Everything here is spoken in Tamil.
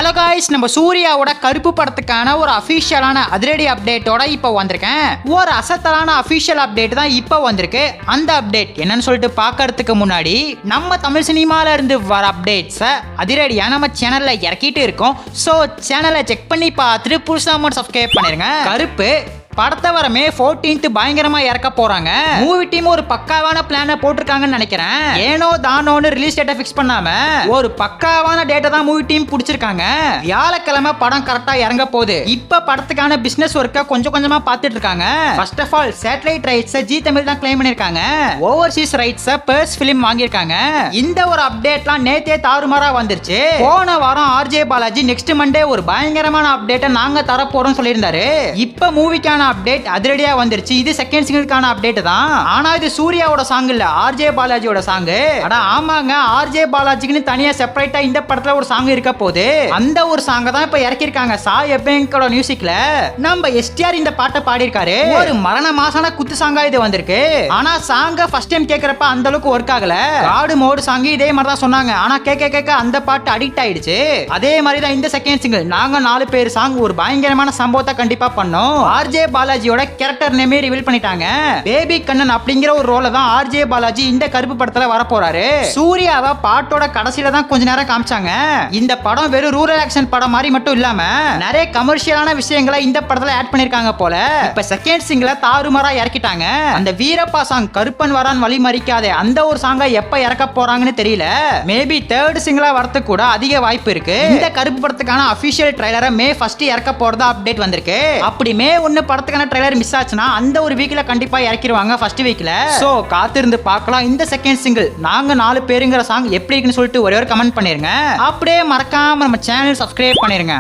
ஹலோ காய்ஸ், நம்ம சூர்யாவோட கருப்பு படத்துக்கான ஒரு அஃபிஷியலான அதிரடி அப்டேட்டோட இப்போ வந்திருக்கேன். ஒரு அசத்தலான அஃபிஷியல் அப்டேட் தான் இப்போ வந்திருக்கு. அந்த அப்டேட் என்னன்னு சொல்லிட்டு பார்க்கறதுக்கு முன்னாடி நம்ம தமிழ் சினிமால இருந்து வர அப்டேட்ஸை அதிரடியா நம்ம சேனல்ல இறக்கிட்டு இருக்கோம். ஸோ சேனலை செக் பண்ணி பார்த்துட்டு புதுசாக சப்ஸ்கிரைப் பண்ணிருங்க. கருப்பு படத்தை வரமே 14th பயங்கரமா இறக்க போறாங்க. மூவி டீம் ஒரு பக்காவான பிளான போட்டிருக்காங்கன்னு நினைக்கிறேன். ஏனோ தானோன்னு ரிலீஸ் டேட்டை ஃபிக்ஸ் பண்ணாம ஒரு பக்காவான டேட்டை தான் மூவி டீம் பிடிச்சிருக்காங்க. வியாழக்கிழமை படம் கரெக்டா இறங்க போகுது. இப்ப படத்துக்கான பிசினஸ் ஒர்க்கை கொஞ்சம் கொஞ்சமா பார்த்துட்டு இருக்காங்க. ஃபர்ஸ்ட் ஆஃப் ஆல் சேட்டலைட் ரைட்ஸை ஜி தமிழ் தான் கிளைம் பண்ணிருக்காங்க. ஓவர்சீஸ் ரைட்ஸை பெர்ஸ் பிலிம் வாங்கியிருக்காங்க. இந்த ஒரு அப்டேட்லாம் நேத்தே தாறுமாறா வந்துருச்சு. போன வாரம் ஆர்ஜே பாலாஜி நெக்ஸ்ட் மண்டே ஒரு பயங்கரமான அப்டேட்டை நாங்க தர போறோம் சொல்லியிருந்தாரு. இப்ப மூவிக்கான அப்டேட் அதிரடியா வந்துருச்சு. இது செகண்ட் சிங்கிள்கான அப்டேட் தான். ஆனா இது சூர்யாவோட சாங் இல்ல, ஆர்ஜே பாலாஜியோட சாங். அட ஆமாங்க, ஆர்ஜே பாலாஜிக்குன்னு தனியா செப்பரேட்டா இந்த படத்துல ஒரு சாங் இருக்க போகுது. அந்த ஒரு சாங் தான் இப்ப இறக்கிருக்காங்க. சாய் அபேங்கோட மியூசிக்ல நம்ம எஸ்டிஆர் இந்த பாட்டை பாடியிருக்காரு. ஒரு மரண மாசான குத்து சாங்கா இது வந்திருக்கு. ஆனா சாங்க ஃபர்ஸ்ட் டைம் கேக்குறப்ப அந்த அளவுக்கு ஒர்க் ஆகல. காடு மோடு சாங் இதே மாதிரி தான் சொன்னாங்க. ஆனா கேட்க அந்த பாட்டு அடிக்ட் ஆயிடுச்சு. அதே மாதிரி தான் இந்த செகண்ட் சிங்கிள் நாங்க 4 பேர் சாங் ஒரு பயங்கரமான சம்பவத்தை கண்டிப்பா பண்ணோம். ஆர்ஜே பாலாஜியோட கேரக்டர் நேமே ரிவீல் பண்ணிட்டாங்க. பேபி கண்ணன் அப்படிங்கிற ஒரு ரோல தான் ஆர்ஜே பாலாஜி இந்த கருப்பு படத்துல வர போறாரு. சூர்யாவை பாட்டோட கடைசியில தான் கொஞ்ச நேரம் காமிச்சாங்க. இந்த படம் வெறும் ரூரல் ஆக்ஷன் படம் மாதிரி மட்டும் இல்லாம நிறைய கமர்ஷியலான விஷயங்களை இந்த படத்துல ஆட் பண்ணிருக்காங்க போல. இப்ப செகண்ட் சிங்கிள தாறுமாறா இறக்கிட்டாங்க. அந்த வீரப்பா சாங் கருப்பன் வரான் வழி மறிக்காதே அந்த ஒரு சாங்கை எப்ப இறக்க போறாங்கன்னு தெரியல. மேபி தேர்ட் சிங்கிளா வரதுக்கு கூட அதிக வாய்ப்பு இருக்கு. இந்த கருப்பு படத்துக்கான அபிஷியல் ட்ரைலரை மே 1 இறக்க போறதா அப்டேட் வந்திருக்கு. அப்படி மே 1 படத்துக்கான ட்ரைலர் மிஸ் ஆச்சுன்னா அந்த ஒரு வீக்ல கண்டிப்பா இறக்கிடுவாங்க ஃபர்ஸ்ட் வீக்ல. சோ காத்திருந்து பார்க்கலாம். இந்த செகண்ட் சிங்கிள் நாங்க 4 பேருங்கிற சாங் எப்படி இருக்குன்னு சொல்லிட்டு ஒரே ஒரு கமெண்ட் பண்ணிருங்க. அப்படியே மறக்காம நம்ம சேனல் சப்ஸ்கிரைப் பண்ணிருங்க.